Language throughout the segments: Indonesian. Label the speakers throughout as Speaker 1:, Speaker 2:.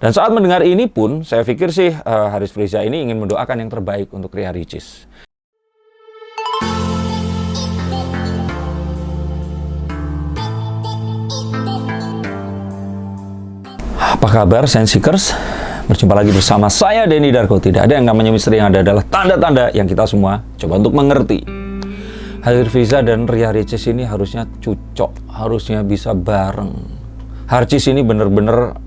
Speaker 1: Dan saat mendengar ini pun, saya pikir sih Haris Friza ini ingin mendoakan yang terbaik untuk Ria Ricis. Apa kabar Sensikers? Berjumpa lagi bersama saya Denny Darko. Tidak ada yang namanya misteri, yang ada adalah tanda-tanda yang kita semua coba untuk mengerti. Haris Friza dan Ria Ricis ini harusnya cocok, harusnya bisa bareng. Harcis ini bener-bener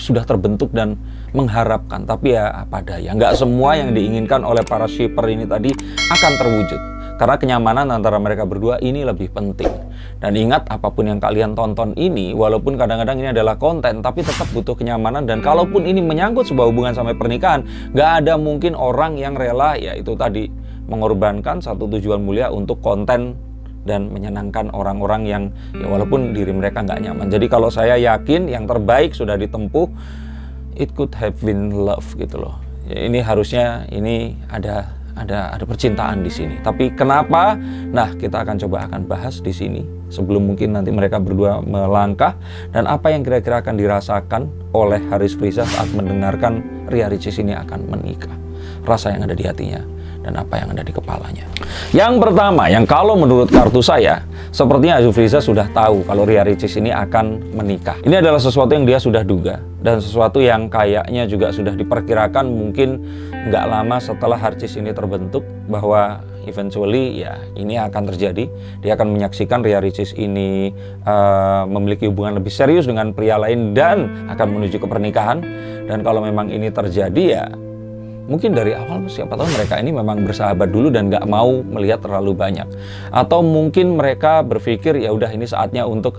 Speaker 1: sudah terbentuk dan mengharapkan, tapi ya apa daya, nggak semua yang diinginkan oleh para shipper ini tadi akan terwujud, karena kenyamanan antara mereka berdua ini lebih penting. Dan ingat, apapun yang kalian tonton ini, walaupun kadang-kadang ini adalah konten, tapi tetap butuh kenyamanan. Dan kalaupun ini menyangkut sebuah hubungan sampai pernikahan, nggak ada mungkin orang yang rela, ya itu tadi, mengorbankan satu tujuan mulia untuk konten dan menyenangkan orang-orang yang ya walaupun diri mereka nggak nyaman. Jadi kalau saya yakin yang terbaik sudah ditempuh, it could have been love gitu loh. Ya, ini harusnya ini ada percintaan di sini. Tapi kenapa? Nah, kita akan bahas di sini sebelum mungkin nanti mereka berdua melangkah, dan apa yang kira-kira akan dirasakan oleh Haris Friza saat mendengarkan Ria Ricis ini akan menikah. Rasa yang ada di hatinya dan apa yang ada di kepalanya. Yang pertama, yang kalau menurut kartu saya, sepertinya Haris Friza sudah tahu kalau Ria Ricis ini akan menikah. Ini adalah sesuatu yang dia sudah duga, dan sesuatu yang kayaknya juga sudah diperkirakan mungkin nggak lama setelah Harcis ini terbentuk, bahwa eventually ya ini akan terjadi. Dia akan menyaksikan Ria Ricis ini memiliki hubungan lebih serius dengan pria lain dan akan menuju ke pernikahan. Dan kalau memang ini terjadi, ya mungkin dari awal siapa tahu mereka ini memang bersahabat dulu dan nggak mau melihat terlalu banyak. Atau mungkin mereka berpikir ya udah ini saatnya untuk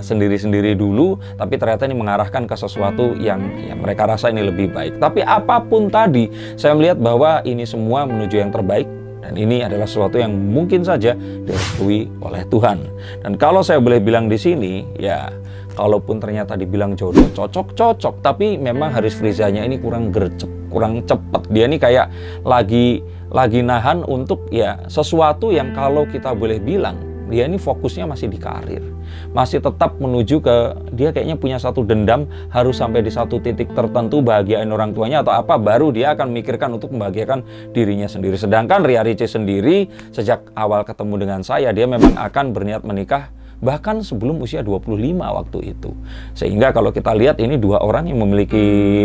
Speaker 1: sendiri-sendiri dulu, tapi ternyata ini mengarahkan ke sesuatu yang ya, mereka rasa ini lebih baik. Tapi apapun tadi, saya melihat bahwa ini semua menuju yang terbaik. Dan ini adalah sesuatu yang mungkin saja direstui oleh Tuhan. Dan kalau saya boleh bilang di sini, ya kalaupun ternyata dibilang jodoh, cocok-cocok, tapi memang Haris Frizanya ini kurang gercep, kurang cepet. Dia ini kayak lagi nahan untuk ya sesuatu yang kalau kita boleh bilang, dia ini fokusnya masih di karir. Masih tetap menuju ke, dia kayaknya punya satu dendam, harus sampai di satu titik tertentu bahagiain orang tuanya atau apa, baru dia akan memikirkan untuk membahagiakan dirinya sendiri. Sedangkan Ria Ricis sendiri, sejak awal ketemu dengan saya, dia memang akan berniat menikah bahkan sebelum usia 25 waktu itu. Sehingga kalau kita lihat ini dua orang yang memiliki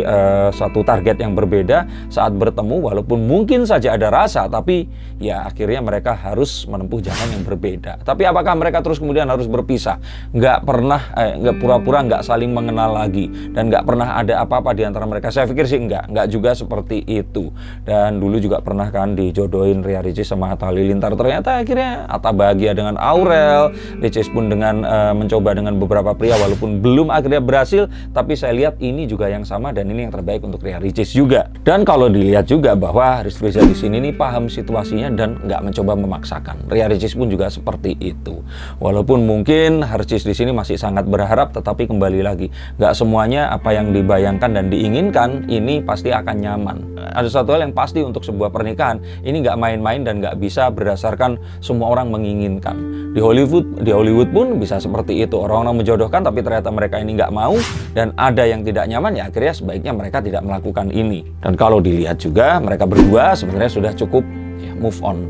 Speaker 1: satu target yang berbeda saat bertemu, walaupun mungkin saja ada rasa, tapi ya akhirnya mereka harus menempuh jalan yang berbeda. Tapi apakah mereka terus kemudian harus berpisah? Nggak pernah, nggak pura-pura nggak saling mengenal lagi, dan nggak pernah ada apa-apa di antara mereka. Saya pikir sih nggak juga seperti itu. Dan dulu juga pernah kan dijodohin Ria Ricis sama Atta Halilintar. Ternyata akhirnya Atta bahagia dengan Aurel, Ricis pun dengan mencoba dengan beberapa pria, walaupun belum akhirnya berhasil, tapi saya lihat ini juga yang sama dan ini yang terbaik untuk Ria Ricis juga. Dan kalau dilihat juga bahwa Haris Friza di sini nih paham situasinya dan nggak mencoba memaksakan. Ria Ricis pun juga seperti itu. Walaupun mungkin Harcis di sini masih sangat berharap, tetapi kembali lagi nggak semuanya apa yang dibayangkan dan diinginkan ini pasti akan nyaman. Ada satu hal yang pasti untuk sebuah pernikahan, ini nggak main-main dan nggak bisa berdasarkan semua orang menginginkan. Di Hollywood pun bisa seperti itu. Orang-orang menjodohkan tapi ternyata mereka ini nggak mau dan ada yang tidak nyaman, ya akhirnya sebaiknya mereka tidak melakukan ini. Dan kalau dilihat juga mereka berdua sebenarnya sudah cukup ya, move on.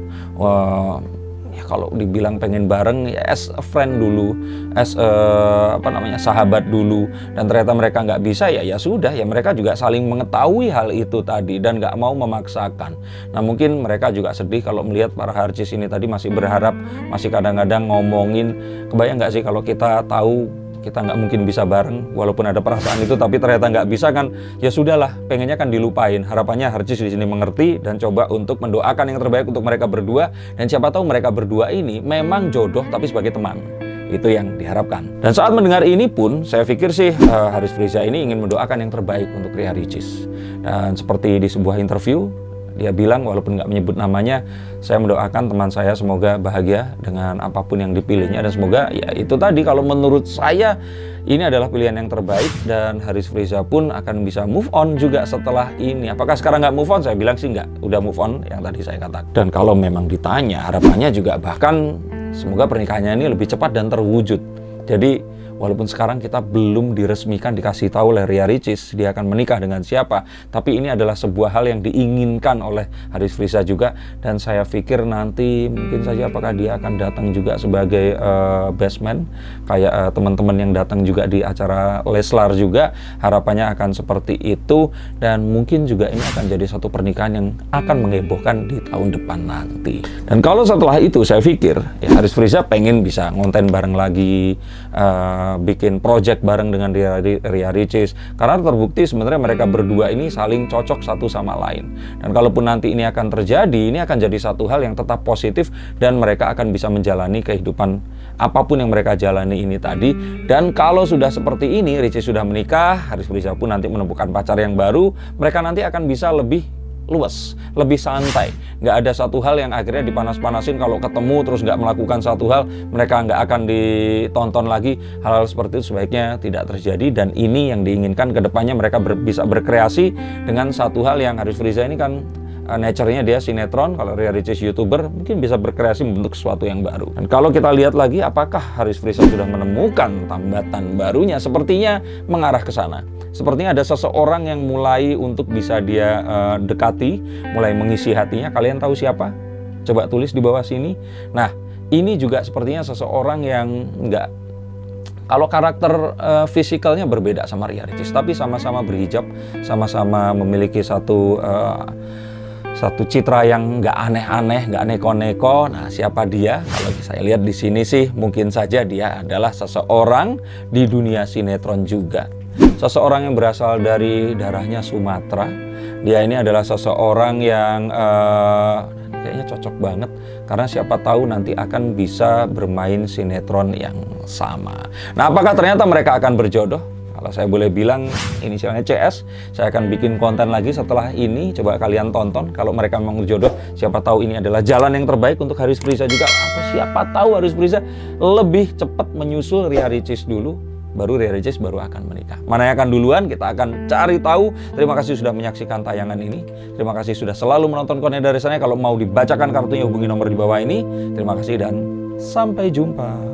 Speaker 1: Ya kalau dibilang pengen bareng ya as a friend dulu, as sahabat dulu, dan ternyata mereka nggak bisa, ya sudah, ya mereka juga saling mengetahui hal itu tadi dan nggak mau memaksakan. Nah mungkin mereka juga sedih kalau melihat para Harcis ini tadi masih berharap, masih kadang-kadang ngomongin, kebayang nggak sih kalau kita tahu kita nggak mungkin bisa bareng, walaupun ada perasaan itu, tapi ternyata nggak bisa kan, ya sudahlah, pengennya kan dilupain. Harapannya Harcis di sini mengerti dan coba untuk mendoakan yang terbaik untuk mereka berdua, dan siapa tahu mereka berdua ini memang jodoh tapi sebagai teman. Itu yang diharapkan. Dan saat mendengar ini pun, saya pikir sih Haris Friza ini ingin mendoakan yang terbaik untuk Ria Ricis. Dan seperti di sebuah interview, dia bilang, walaupun nggak menyebut namanya, saya mendoakan teman saya semoga bahagia dengan apapun yang dipilihnya, dan semoga ya itu tadi, kalau menurut saya ini adalah pilihan yang terbaik, dan Haris Friza pun akan bisa move on juga setelah ini. Apakah sekarang nggak move on? Saya bilang sih nggak, udah move on yang tadi saya katakan. Dan kalau memang ditanya, harapannya juga bahkan semoga pernikahannya ini lebih cepat dan terwujud. Jadi Walaupun sekarang kita belum diresmikan, dikasih tahu oleh Ria Ricis dia akan menikah dengan siapa, tapi ini adalah sebuah hal yang diinginkan oleh Haris Friza juga. Dan saya pikir nanti mungkin saja apakah dia akan datang juga sebagai best man, kayak teman-teman yang datang juga di acara Leslar juga, harapannya akan seperti itu. Dan mungkin juga ini akan jadi satu pernikahan yang akan menghebohkan di tahun depan nanti. Dan kalau setelah itu saya pikir ya Haris Friza pengen bisa ngonten bareng lagi, bikin project bareng dengan Ria Ricis, karena terbukti sebenarnya mereka berdua ini saling cocok satu sama lain. Dan kalaupun nanti ini akan terjadi, ini akan jadi satu hal yang tetap positif dan mereka akan bisa menjalani kehidupan apapun yang mereka jalani ini tadi. Dan kalau sudah seperti ini, Ricis sudah menikah, Haris Friza pun nanti menemukan pacar yang baru, mereka nanti akan bisa lebih luas, lebih santai. Nggak ada satu hal yang akhirnya dipanas-panasin, kalau ketemu terus nggak melakukan satu hal, mereka nggak akan ditonton lagi. Hal-hal seperti itu sebaiknya tidak terjadi, dan ini yang diinginkan ke depannya. Mereka bisa berkreasi dengan satu hal yang Haris Friza ini kan nature-nya dia sinetron, kalau Ria Ricis YouTuber, mungkin bisa berkreasi membentuk sesuatu yang baru. Dan kalau kita lihat lagi, apakah Haris Friza sudah menemukan tambatan barunya? Sepertinya mengarah ke sana. Sepertinya ada seseorang yang mulai untuk bisa dia dekati, mulai mengisi hatinya. Kalian tahu siapa? Coba tulis di bawah sini. Nah, ini juga sepertinya seseorang yang nggak, kalau karakter fisikalnya berbeda sama Ria Ricis, tapi sama-sama berhijab, sama-sama memiliki satu citra yang nggak aneh-aneh, nggak neko-neko. Nah, siapa dia? Kalau saya lihat di sini sih, mungkin saja dia adalah seseorang di dunia sinetron juga. Seseorang yang berasal dari darahnya Sumatera. Dia ini adalah seseorang yang kayaknya cocok banget, karena siapa tahu nanti akan bisa bermain sinetron yang sama. Nah, apakah ternyata mereka akan berjodoh? Kalau saya boleh bilang, inisialnya CS. Saya akan bikin konten lagi setelah ini, coba kalian tonton. Kalau mereka memang berjodoh, siapa tahu ini adalah jalan yang terbaik untuk Haris Friza juga. Atau siapa tahu Haris Friza lebih cepat menyusul Ria Ricis dulu, baru Ria Ricis baru akan menikah. Mana yang akan duluan, kita akan cari tahu. Terima kasih sudah menyaksikan tayangan ini. Terima kasih sudah selalu menonton konten dari saya. Kalau mau dibacakan kartunya, hubungi nomor di bawah ini. Terima kasih dan sampai jumpa.